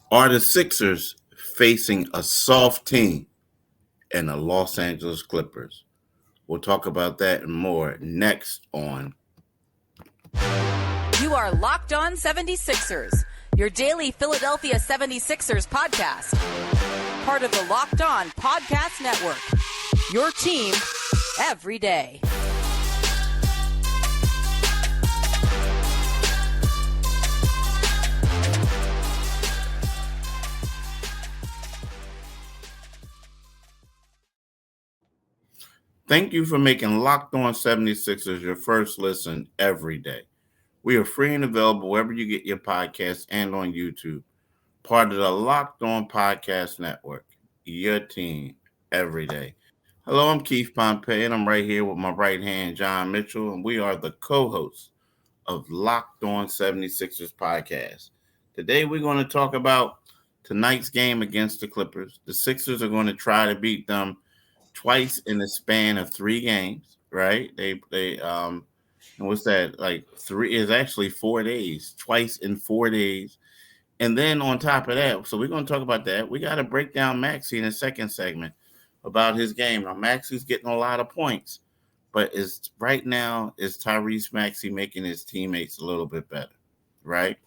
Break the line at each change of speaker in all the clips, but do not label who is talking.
Are the Sixers facing a soft team and the Los Angeles Clippers? We'll talk about that and more next on.
You are Locked On 76ers, your daily Philadelphia 76ers podcast. Part of the Locked On Podcast Network, your team every day.
Thank you for making Locked On 76ers your first listen every day. We are free and available wherever you get your podcasts and on YouTube. Part of the Locked On Podcast Network, your team every day. Hello, I'm Keith Pompey, and I'm right here with my right hand, John Mitchell, and we are the co-hosts of Locked On 76ers podcast. Today, we're going to talk about tonight's game against the Clippers. The Sixers are going to try to beat them twice in the span of 3 games, right? And what's that? Like three is actually 4 days, twice in 4 days. And then on top of that, so we're going to talk about that. We got to break down Maxey in the second segment about his game. Now, Maxey's getting a lot of points, but right now is Tyrese Maxey making his teammates a little bit better, right?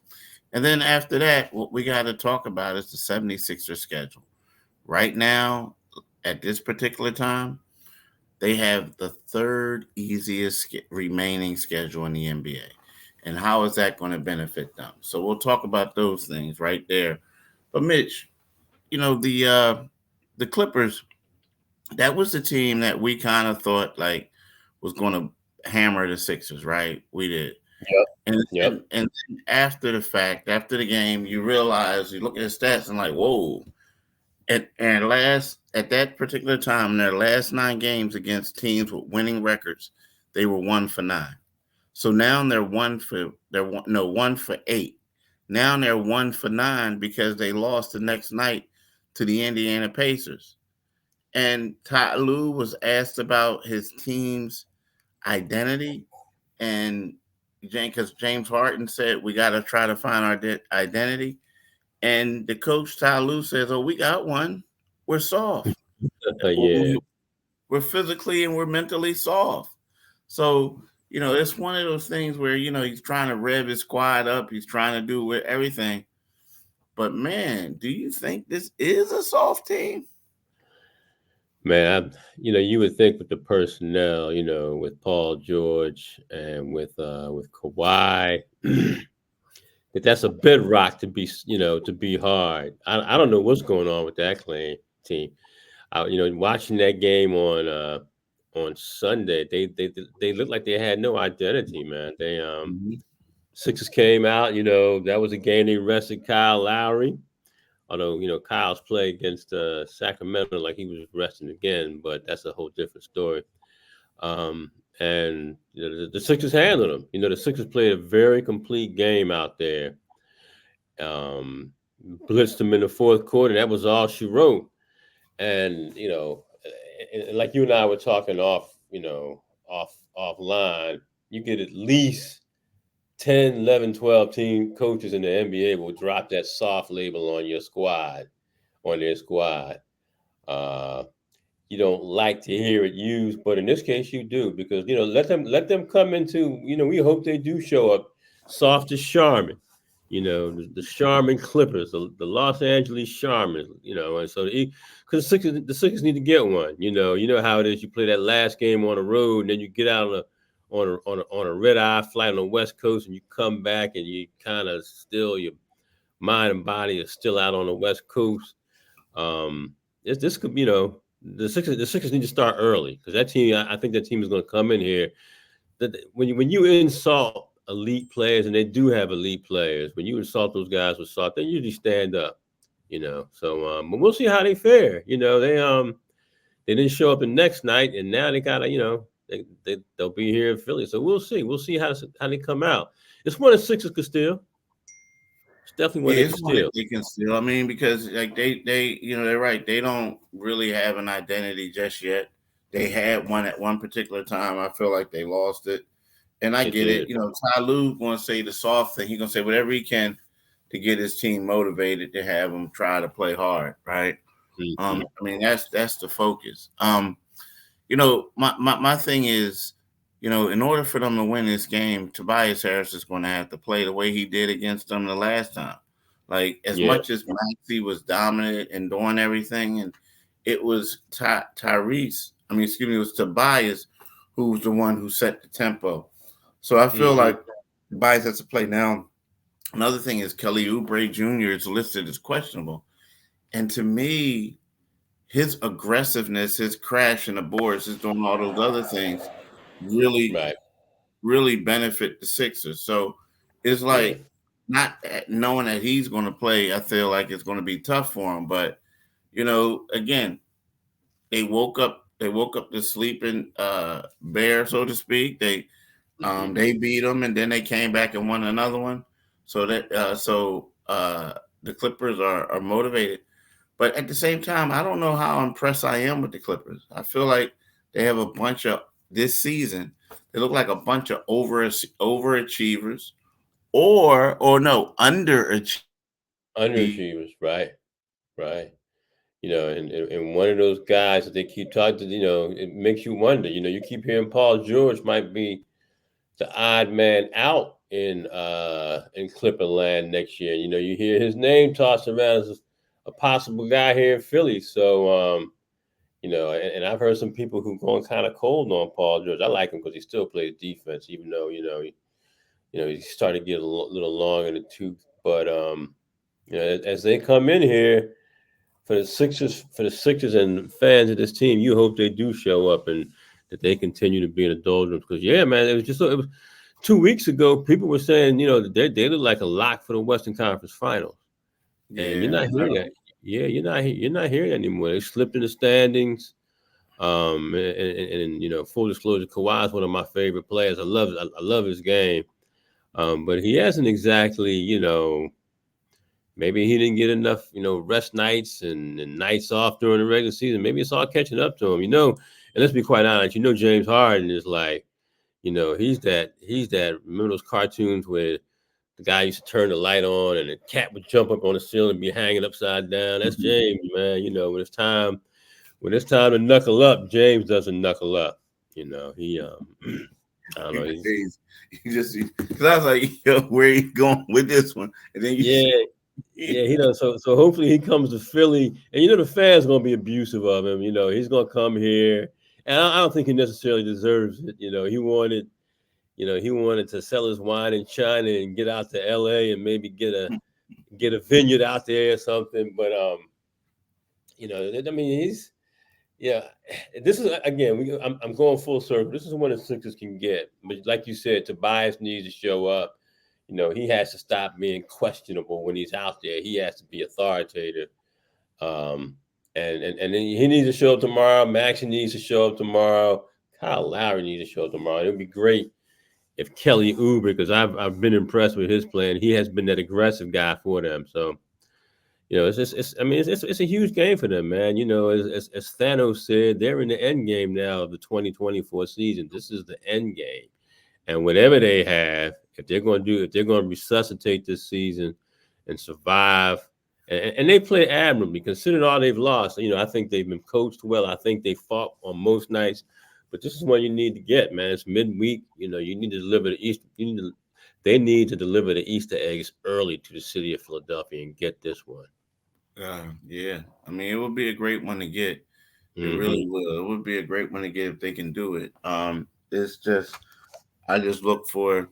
And then after that, what we got to talk about is the 76er schedule. Right now, at this particular time, they have the third easiest remaining schedule in the NBA. And how is that going to benefit them? So we'll talk about those things right there. But Mitch, the Clippers, that was the team that we kind of thought like was going to hammer the Sixers, right? We did.
Yep.
And after the fact, after the game, you realize, you look at the stats and like, whoa. At that particular time, in their last 9 games against teams with winning records, they were 1-for-9. So now they're 1-for-8. Now they're 1-for-9 because they lost the next night to the Indiana Pacers. And Ty Lue was asked about his team's identity, and because James Harden said we got to try to find our identity. And the coach, Ty Lue, says, oh, we got one. We're soft.
Yeah.
We're physically and we're mentally soft. So, it's one of those things where, he's trying to rev his squad up. He's trying to do everything. But, man, do you think this is a soft team?
Man, you would think with the personnel, with Paul George and with Kawhi, that's a bedrock to be hard. I don't know what's going on with that team. Watching that game on Sunday, they looked like they had no identity, man. They Sixers came out, that was a game they rested Kyle Lowry. Although, Kyle's play against Sacramento, like he was resting again, but that's a whole different story. And the Sixers handled them. The Sixers played a very complete game out there. Blitzed them in the fourth quarter. That was all she wrote. And like you and I were talking offline, you get at least 10, 11, 12 team coaches in the NBA will drop that soft label on their squad. You don't like to hear it used, but in this case you do, because let them come into, we hope they do show up soft as Charmin, the Charmin Clippers, the Los Angeles Charmin, and so because the Sixers need to get one, you know how it is. You play that last game on the road, and then you get out on a red eye flight on the West Coast, and you come back and you kind of still, your mind and body are still out on the West Coast. This could, the Sixers need to start early, because that team, I think that team is going to come in here. When you insult elite players, and they do have elite players, when you insult those guys with salt, they usually stand up. So but we'll see how they fare. They didn't show up the next night, and now they gotta, they'll be here in Philly. So we'll see how they come out. It's one of Sixers could steal. It's definitely one
they can steal. I mean, because like they they're right. They don't really have an identity just yet. They had one at one particular time. I feel like they lost it. And I get it. Ty Lue going to say the soft thing. He's going to say whatever he can to get his team motivated to have them try to play hard, right?
Mm-hmm.
I mean, that's the focus. My thing is, in order for them to win this game, Tobias Harris is going to have to play the way he did against them the last time. Like, as
Yeah.
much as Maxey was dominant and doing everything, and it was it was Tobias who was the one who set the tempo. So I feel
Mm-hmm.
like Tobias has to play now. Another thing is Kelly Oubre Jr. is listed as questionable. And to me, his aggressiveness, his crashing the boards, his doing all those other things really,
Right.
really benefit the Sixers. So it's
Yeah.
like not knowing that he's going to play, I feel like it's going to be tough for him. But, again, they woke up the sleeping bear, so to speak.
Mm-hmm.
They beat them, and then they came back and won another one. So the Clippers are motivated. But at the same time, I don't know how impressed I am with the Clippers. I feel like they have a bunch of this season. They look like a bunch of overachievers, or no, underachievers.
Underachievers. Right. Right. And one of those guys that they keep talking to, it makes you wonder. You keep hearing Paul George might be the odd man out in Clipper land next year. You hear his name tossed around as a possible guy here in Philly. So and I've heard some people who going kind of cold on Paul George. I like him because he still plays defense, even though he's starting to get a little long in the tooth. But as they come in here for the Sixers and fans of this team, you hope they do show up and that they continue to be in the doldrums. Because man, it was 2 weeks ago. People were saying that they look like a lock for the Western Conference Finals, and you're
Yeah,
not hearing that. Yeah, you're not hearing that anymore. They slipped in the standings. And full disclosure, Kawhi is one of my favorite players. I love his game. But he hasn't exactly, maybe he didn't get enough, rest nights and nights off during the regular season. Maybe it's all catching up to him, And let's be quite honest, James Harden is like, he's that. Remember those cartoons where the guy used to turn the light on and the cat would jump up on the ceiling and be hanging upside down. That's James, man. When it's time to knuckle up, James doesn't knuckle up. He I don't know.
because I was like, yo, where are you going with this one? And then
He does. So hopefully he comes to Philly, and the fans gonna be abusive of him. He's gonna come here, and I don't think he necessarily deserves it. He wanted to sell his wine in China and get out to L.A. and maybe get a vineyard out there or something. But I mean, he's. Yeah, this is again. I'm going full circle. This is one the Sixers can get, but like you said, Tobias needs to show up. He has to stop being questionable when he's out there. He has to be authoritative. And then he needs to show up tomorrow. Maxey needs to show up tomorrow. Kyle Lowry needs to show up tomorrow. It would be great if Kelly Oubre, because I've been impressed with his plan. He has been that aggressive guy for them. So. It's a huge game for them, man. As Thanos said, they're in the end game now of the 2024 season. This is the end game, and whatever they have, if they're going to resuscitate this season and survive, and they play admirably considering all they've lost. I think they've been coached well. I think they fought on most nights, but this is one you need to get, man. It's midweek. You need to deliver the East. They need to deliver the Easter eggs early to the city of Philadelphia and get this one.
Yeah. I mean, it would be a great one to get. It really will. It would be a great one to get if they can do it. It's just, I just look for,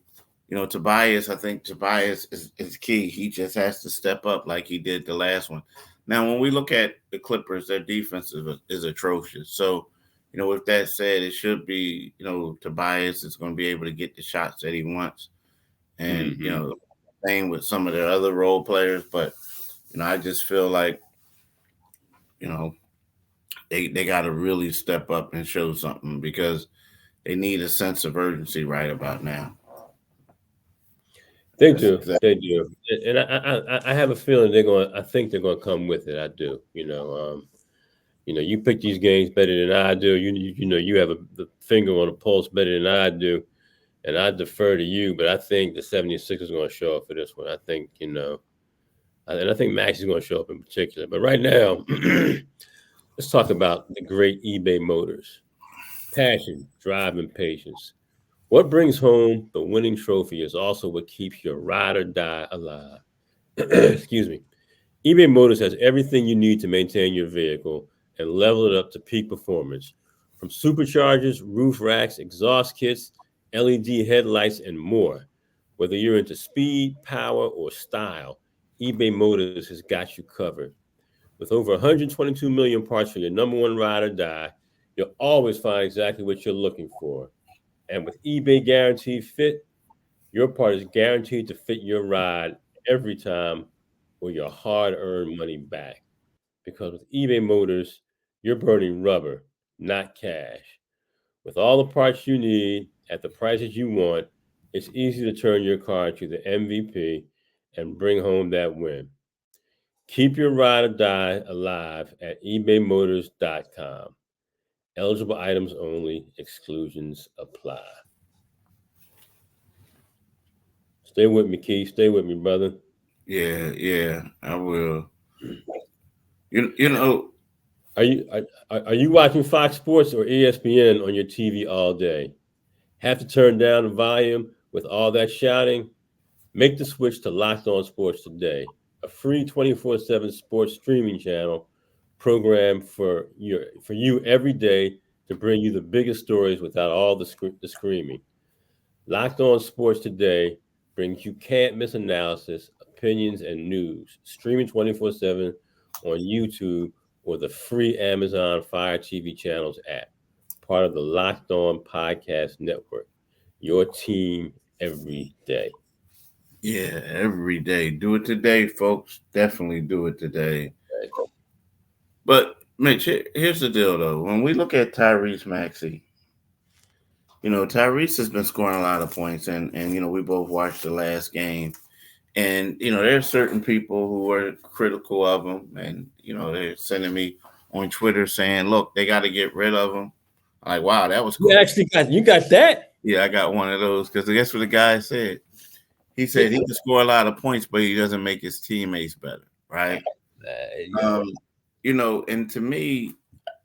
Tobias. I think Tobias is key. He just has to step up like he did the last one. Now, when we look at the Clippers, their defense is atrocious. So, with that said, it should be, Tobias is going to be able to get the shots that he wants. And, same with some of their other role players. But, I just feel like, they got to really step up and show something because they need a sense of urgency right about now.
They do, and I have a feeling I think they're going to come with it. I do, you pick these games better than I do. You have the finger on the pulse better than I do, and I defer to you. But I think the 76ers are going to show up for this one. I think And I think Max is going to show up in particular. But right now, let's talk about the great eBay Motors. Passion, drive, and patience. What brings home the winning trophy is also what keeps your ride or die alive. Excuse me. eBay Motors has everything you need to maintain your vehicle and level it up to peak performance. From superchargers, roof racks, exhaust kits, LED headlights, and more. Whether you're into speed, power, or style, eBay Motors has got you covered. With over 122 million parts for your number one ride or die, you'll always find exactly what you're looking for. And with eBay Guaranteed Fit, your part is guaranteed to fit your ride every time or your hard earned money back. Because with eBay Motors, you're burning rubber, not cash. With all the parts you need at the prices you want, it's easy to turn your car into the MVP and bring home that win. Keep your ride or die alive at ebaymotors.com. Eligible items only, exclusions apply. Stay with me, Keith. Stay with me, brother.
Yeah, I will. You know,
Are you watching Fox Sports or ESPN on your TV all day? Have to turn down the volume with all that shouting? Make the switch to Locked On Sports today, a free 24/7 sports streaming channel program for you every day to bring you the biggest stories without all the screaming. Locked On Sports Today brings you can't miss analysis, opinions, and news, streaming 24/7 on YouTube or the free Amazon Fire TV channels app, part of the Locked On Podcast Network. Your team every day.
yeah, every day. Do it today, folks. Definitely do it today. But Mitch, here's the deal though. When we look at Tyrese Maxey, Tyrese has been scoring a lot of points, and we both watched the last game, and there's certain people who are critical of him, and they're sending me on Twitter saying, "Look, they got to get rid of him." I'm like, wow, that was cool.
You got that?
Yeah, I got one of those because guess what the guy said? He said he can score a lot of points, but he doesn't make his teammates better, right? And to me,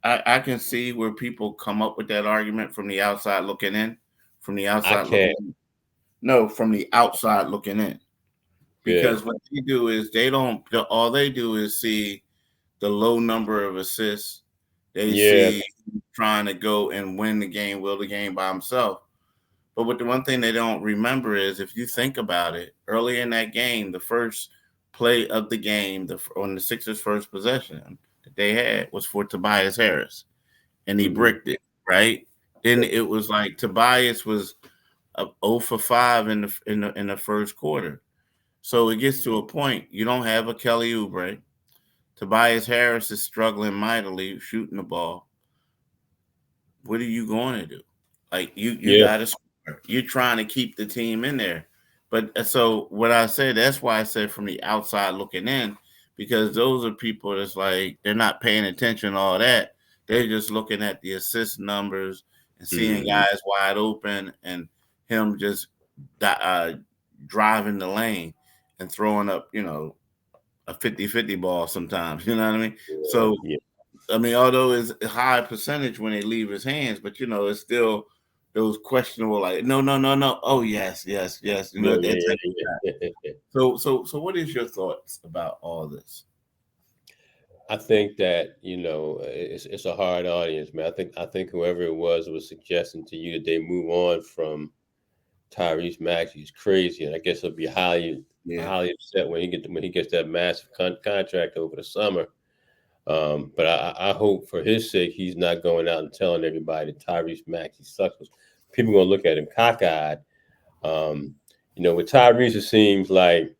I can see where people come up with that argument from the outside looking in. From the outside looking in. No, from the outside looking in. Because what they do is all they do is see the low number of assists. They see trying to go and will the game by himself. But the one thing they don't remember is if you think about it, early in that game, the first play of the game, on the Sixers' first possession that they had was for Tobias Harris, and he bricked it, right? Then it was like Tobias was 0 for 5 in the first quarter. So it gets to a point you don't have a Kelly Oubre. Tobias Harris is struggling mightily shooting the ball. What are you going to do? Like you got to score. You're trying to keep the team in there. But so what I said, that's why I said from the outside looking in, because those are people that's like they're not paying attention to all that. They're just looking at the assist numbers and seeing guys wide open and him just driving the lane and throwing up, a 50-50 ball sometimes. You know what I mean? So, I mean, although it's a high percentage when they leave his hands, but, it's still those questionable, like, no. Oh, yes. So what is your thoughts about all this?
I think that it's a hard audience, man. I think whoever it was suggesting to you that they move on from Tyrese Maxey is crazy, and I guess he'll be highly upset when he gets that massive contract over the summer. But I hope for his sake he's not going out and telling everybody that Tyrese Maxey sucks. People are gonna look at him cockeyed. With Tyrese, it seems like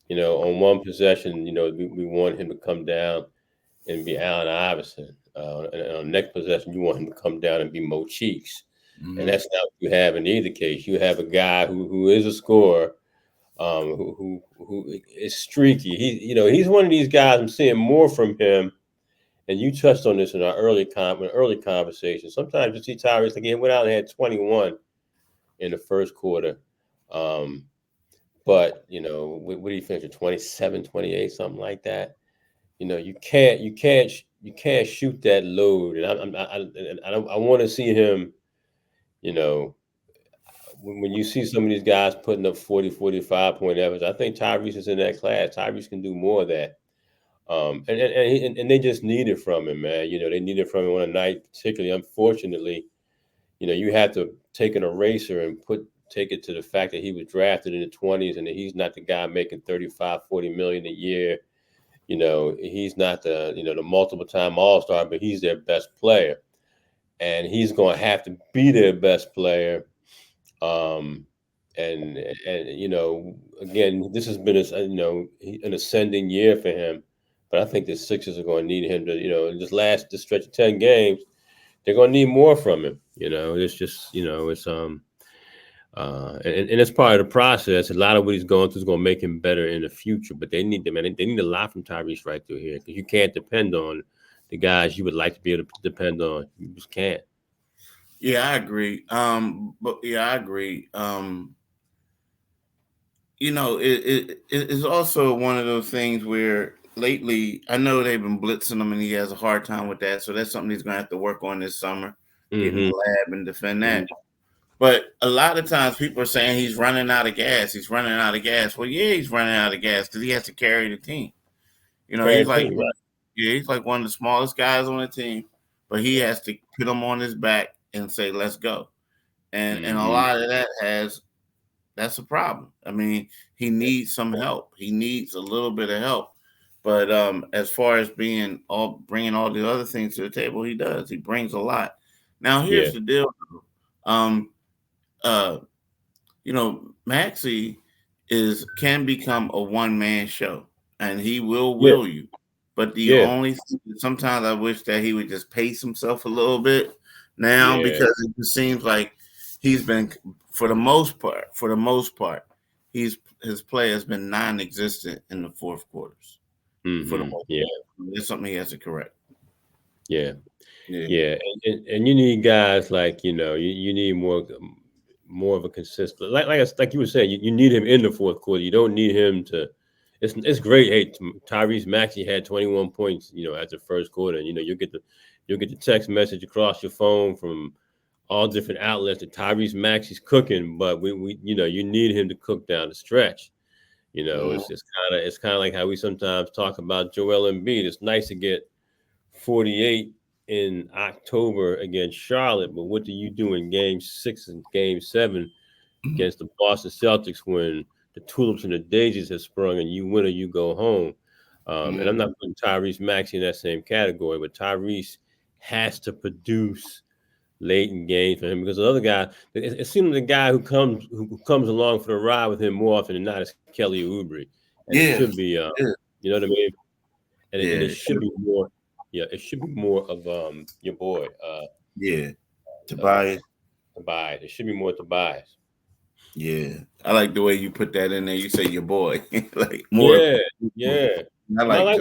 on one possession, we want him to come down and be Allen Iverson. And on the next possession, you want him to come down and be Mo Cheeks. And that's not what you have in either case. You have a guy who is a scorer, who is streaky. He's one of these guys. I'm seeing more from him. And you touched on this in our early conversation. Sometimes you see Tyrese again went out and had 21 in the first quarter. But But what do you finish? 27, 28, something like that. You can't shoot that load, and I want to see him. You know, when you see some of these guys putting up 40, 45-point average, I think Tyrese is in that class. Tyrese can do more of that. And they just need it from him, man. They need it from him on a night, particularly. Unfortunately, you have to take an eraser and take it to the fact that he was drafted in the 20s and that he's not the guy making 35, 40 million a year. He's not the multiple time All-Star, but he's their best player. And he's going to have to be their best player. And again, this has been an ascending year for him. But I think the Sixers are going to need him to, in this stretch of 10 games, they're going to need more from him. It's just, it's and it's part of the process. A lot of what he's going through is going to make him better in the future. But they need they need a lot from Tyrese right through here, because you can't depend on the guys you would like to be able to depend on. You just can't.
Yeah, I agree. I agree. It's also one of those things where lately, I know they've been blitzing him and he has a hard time with that. So that's something he's going to have to work on this summer, get in the lab and defend that. But a lot of times people are saying he's running out of gas. He's running out of gas. Well, yeah, he's running out of gas because he has to carry the team. He's like, he's like one of the smallest guys on the team, but he has to put him on his back and say, let's go. And a lot of that's a problem. I mean, he needs some help. He needs a little bit of help. But as far as bringing all the other things to the table, he does. He brings a lot. Now, here's the deal. Maxey can become a one-man show, and he will you. But the only thing, sometimes I wish that he would just pace himself a little bit now, because it just seems like he's been, for the most part, his play has been non-existent in the fourth quarters. For the most part. It's something he has to correct.
Yeah. And you need guys like, you need more of a consistent, like you were saying, you need him in the fourth quarter. You don't need him to. It's great. Hey, Tyrese Maxey had 21 points, at the first quarter. And, you'll get the text message across your phone from all different outlets that Tyrese Maxey's cooking, but we you need him to cook down the stretch. It's kind of like how we sometimes talk about Joel Embiid. It's nice to get 48 in October against Charlotte, but what do you do in Game 6 and Game 7 against the Boston Celtics when the tulips and the daisies have sprung and you win or you go home? And I'm not putting Tyrese Maxey in that same category, but Tyrese has to produce late in games for him, because the other guy, it seems the guy who comes along for the ride with him more often than not is Kelly Oubre. And it should be, you know what I mean? And it should be more. Yeah, it should be more of your boy.
Tobias.
Tobias. It should be more Tobias.
Yeah, I like the way you put that in there. You say your boy, like more.
Yeah. I like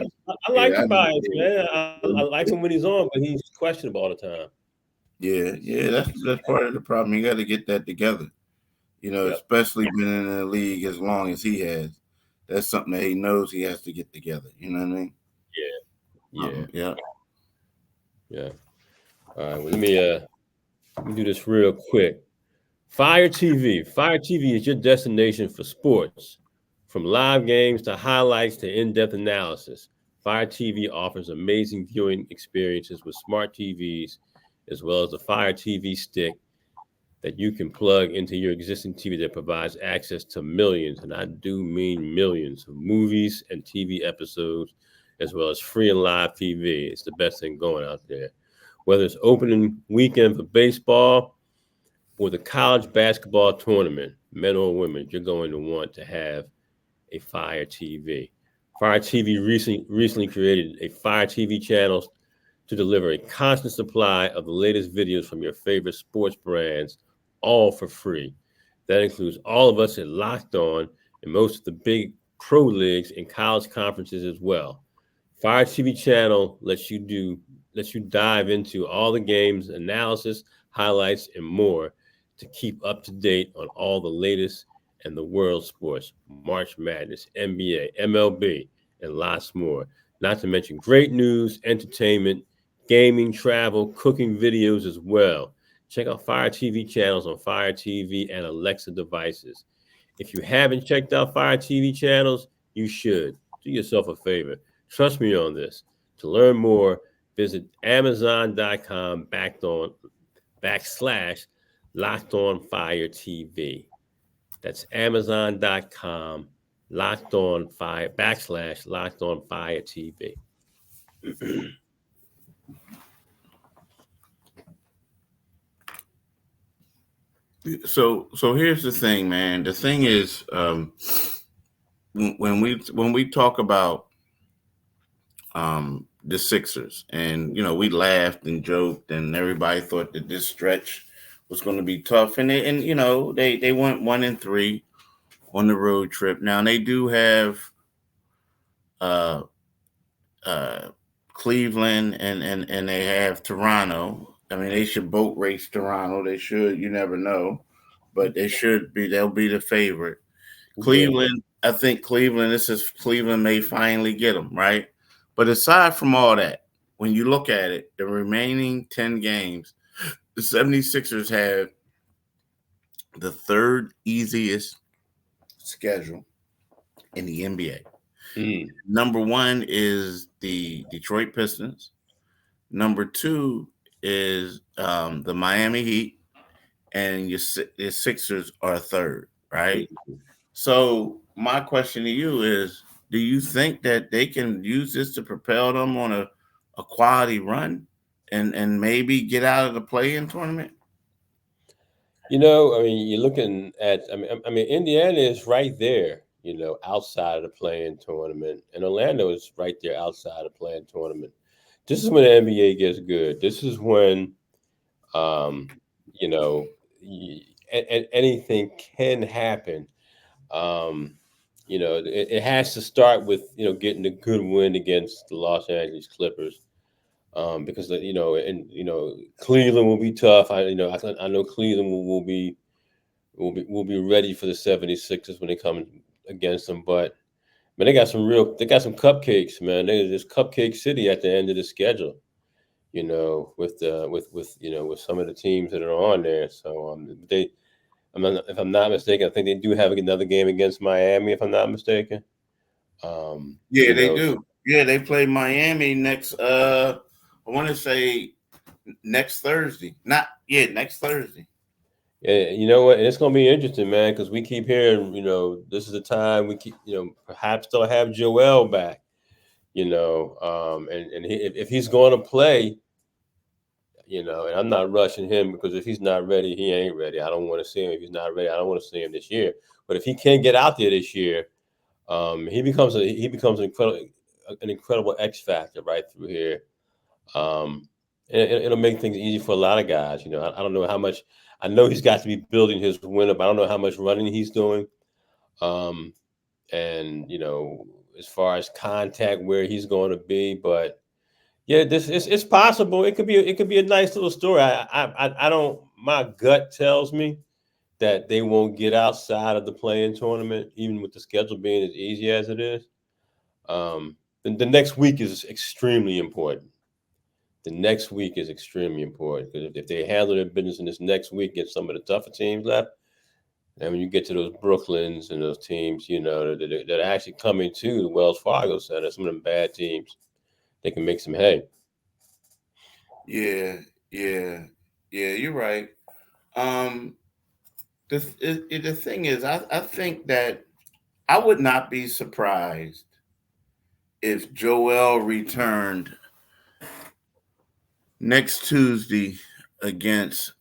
Tobias, man. I like him when he's on, but he's questionable all the time.
Yeah, that's part of the problem. You got to get that together. Especially being in the league as long as he has. That's something that he knows he has to get together. You know what I mean?
Yeah. All right. Well, let me do this real quick. Fire TV. Fire TV is your destination for sports, from live games to highlights to in-depth analysis. Fire TV offers amazing viewing experiences with smart TVs, as well as a Fire TV stick that you can plug into your existing TV that provides access to millions, and I do mean millions, of movies and TV episodes, as well as free and live TV. It's the best thing going out there. Whether it's opening weekend for baseball or the college basketball tournament, men or women, you're going to want to have a Fire TV. Fire TV recently created a Fire TV channel to deliver a constant supply of the latest videos from your favorite sports brands, all for free. That includes all of us at Locked On and most of the big pro leagues and college conferences as well. Fire TV channel lets you dive into all the games, analysis, highlights, and more to keep up to date on all the latest and the world sports, March Madness, NBA, MLB, and lots more. Not to mention great news, entertainment, gaming, travel, cooking videos as well. Check out Fire TV channels on Fire TV and Alexa devices. If you haven't checked out Fire TV channels, you should. Do yourself a favor. Trust me on this. To learn more, visit Amazon.com/Locked On Fire TV. That's Amazon.com/Locked On Fire TV.
So here's the thing, man. The thing is, when we talk about the Sixers, and we laughed and joked, and everybody thought that this stretch was going to be tough, and they went 1-3 on the road trip. Now they do have Cleveland and they have Toronto. I mean, they should boat race Toronto. They should. You never know, but they'll be the favorite. Cleveland, I think Cleveland may finally get them, right? But aside from all that, when you look at it, the remaining 10 games, the 76ers have the third easiest schedule in the NBA. Number one is the Detroit Pistons. Number two is the Miami Heat, and your Sixers are third, right? So my question to you is, do you think that they can use this to propel them on a quality run and maybe get out of the play-in tournament?
I mean, you're looking at, I mean, Indiana is right there, outside of the play-in tournament, and Orlando is right there outside of the play-in tournament. This is when the NBA gets good. This is when, anything can happen. It has to start with, getting a good win against the Los Angeles Clippers. Because Cleveland will be tough. I know Cleveland will be ready for the 76ers when they come against them. But man, they got some cupcakes, man. There's Cupcake City at the end of the schedule. With some of the teams that are on there. So if I'm not mistaken, I think they do have another game against Miami. If I'm not mistaken.
Yeah, they do. Yeah, they play Miami next. I want to say next Thursday. Next Thursday.
Yeah, you know what? And it's going to be interesting, man, because we keep hearing, this is the time we keep, perhaps they'll have Joel back, and if he's going to play, and I'm not rushing him, because if he's not ready, he ain't ready. I don't want to see him. If he's not ready, I don't want to see him this year. But if he can't get out there this year, he becomes an incredible X factor right through here. And it'll make things easy for a lot of guys. I don't know how much. I know he's got to be building his win up. I don't know how much running he's doing. And as far as contact, where he's going to be, but yeah, it's possible. It could be a nice little story. I don't. My gut tells me that they won't get outside of the play-in tournament, even with the schedule being as easy as it is. The next week is extremely important. The next week is extremely important, because if they handle their business in this next week, get some of the tougher teams left, and when you get to those Brooklyns and those teams, that are actually coming to the Wells Fargo Center, some of them bad teams, they can make some hay.
Yeah, you're right. The thing is, I think that I would not be surprised if Joel returned next Tuesday against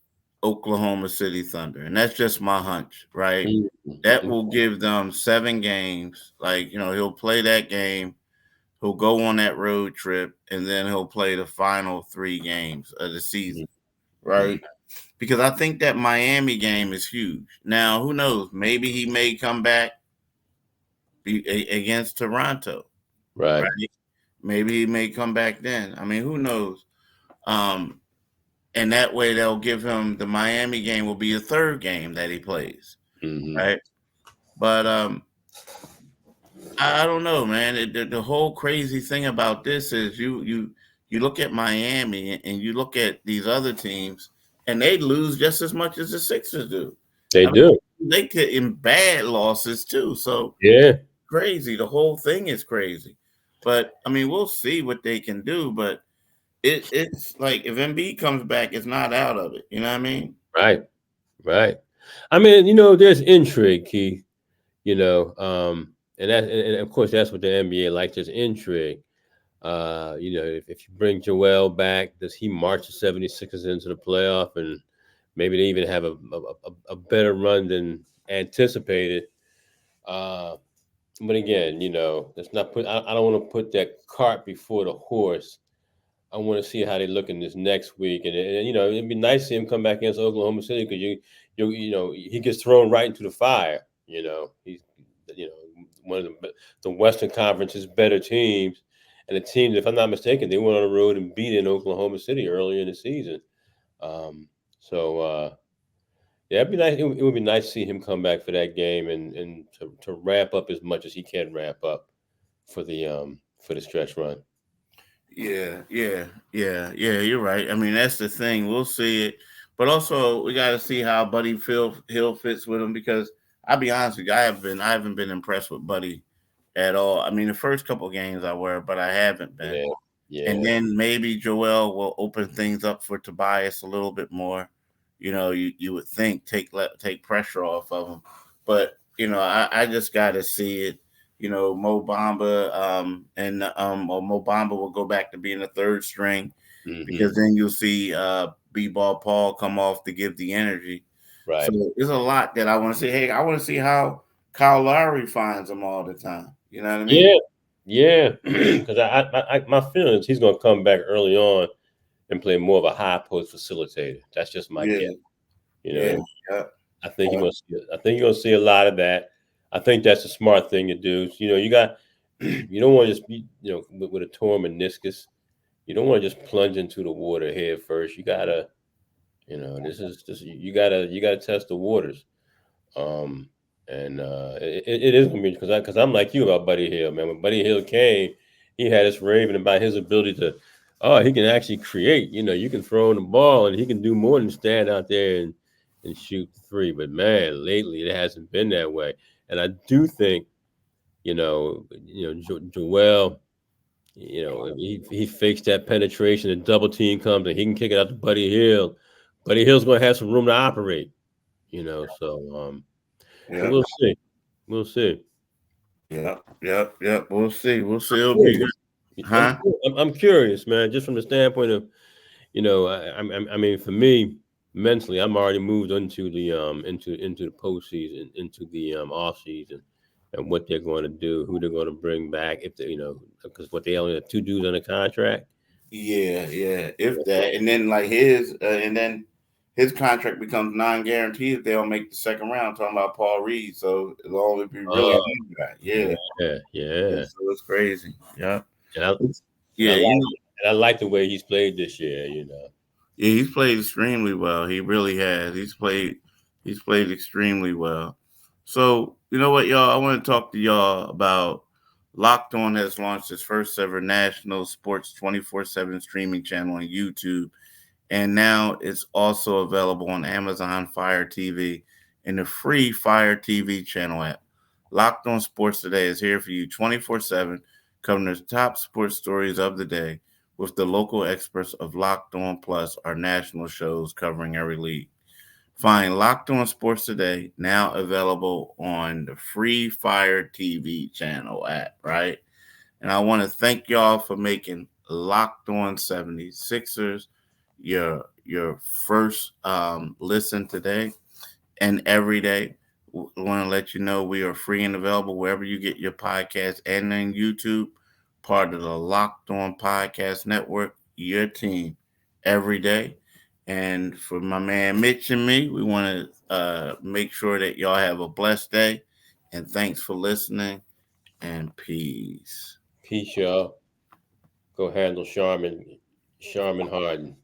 Oklahoma City Thunder. And that's just my hunch, right? Mm-hmm. That will give them 7 games. Like, he'll play that game. He'll go on that road trip, and then he'll play the final 3 games of the season, right? Because I think that Miami game is huge. Now, who knows? Maybe he may come back against Toronto.
Right.
Maybe he may come back then. I mean, who knows? And that way they'll give him the Miami game will be a 3rd game that he plays, right? But I don't know, man. The whole crazy thing about this is you look at Miami and you look at these other teams, and they lose just as much as the Sixers do.
They
I mean,
do.
they get in bad losses too. So
Yeah.
crazy. The whole thing is crazy. But I mean, we'll see what they can do. But it's like if Embiid comes back, it's not out of it. You know what I mean?
Right. Right. I mean, there's intrigue, Keith. And of course that's what the NBA likes. There's intrigue. If you bring Joel back, does he march the 76ers into the playoff and maybe they even have a better run than anticipated? But again, let's not put. I don't want to put that cart before the horse. I want to see how they look in this next week, and it'd be nice to see him come back against Oklahoma City because he gets thrown right into the fire. He's one of the Western Conference's better teams, and the teams, if I'm not mistaken, they went on the road and beat in Oklahoma City earlier in the season. Yeah, it'd be nice. It would be nice to see him come back for that game and to ramp up as much as he can ramp up for the stretch run.
Yeah. You're right. I mean, that's the thing. We'll see it, but also we got to see how Buddy Hill fits with him because I'll be honest with you, I haven't been impressed with Buddy at all. I mean, the first couple of games I were, but I haven't been.
Yeah, yeah.
And then maybe Joel will open things up for Tobias a little bit more. You would think take pressure off of him, but I just got to see it. Mo Bamba or Mo Bamba will go back to being a third string because then you'll see B-Ball Paul come off to give the energy.
Right.
So there's a lot that I want to see. Hey, I want to see how Kyle Lowry finds them all the time. You know what I mean?
Yeah. Because my feeling is he's going to come back early on and play more of a high post facilitator. That's just my guess. I think you're going to see a lot of that. I think that's a smart thing to do. You don't want to just be, with a torn meniscus. You don't want to just plunge into the water head first. You gotta, you gotta test the waters. It is gonna be because I'm like you about Buddy Hill, man. When Buddy Hill came, he had us raving about his ability to, he can actually create. You can throw in the ball and he can do more than stand out there and shoot three. But man, lately it hasn't been that way. And I do think, Joel, he fakes that penetration and double team comes and he can kick it out to Buddy Hill. Buddy Hill's going to have some room to operate, so we'll see. We'll see.
Yep. We'll see. It'll be good. Huh?
I'm curious, man, just from the standpoint of, I mean, for me, mentally, I'm already moved into the postseason, into the off season, and what they're going to do, who they're going to bring back, if they, because they only have 2 dudes on the contract.
Yeah. If that, and then like his contract becomes non-guaranteed if they don't make the second round. Talking about Paul Reed, so it'll only be really one guy. Yeah. So it's crazy. Yeah.
I like the way he's played this year.
Yeah, he's played extremely well. He really has. He's played extremely well. So, you know what, y'all? I want to talk to y'all about Locked On has launched its first ever national sports 24/7 streaming channel on YouTube. And now it's also available on Amazon Fire TV and the free Fire TV channel app. Locked On Sports Today is here for you 24/7, covering the top sports stories of the day with the local experts of Locked On Plus, our national shows covering every league. Find Locked On Sports Today, now available on the free Fire TV channel app, right? And I want to thank y'all for making Locked On 76ers your first listen today and every day. We want to let you know we are free and available wherever you get your podcast and on YouTube, part of the Locked On Podcast Network, your team every day. And for my man Mitch and me, we want to make sure that y'all have a blessed day. And thanks for listening. And peace.
Peace, y'all. Go handle Charmin Harden.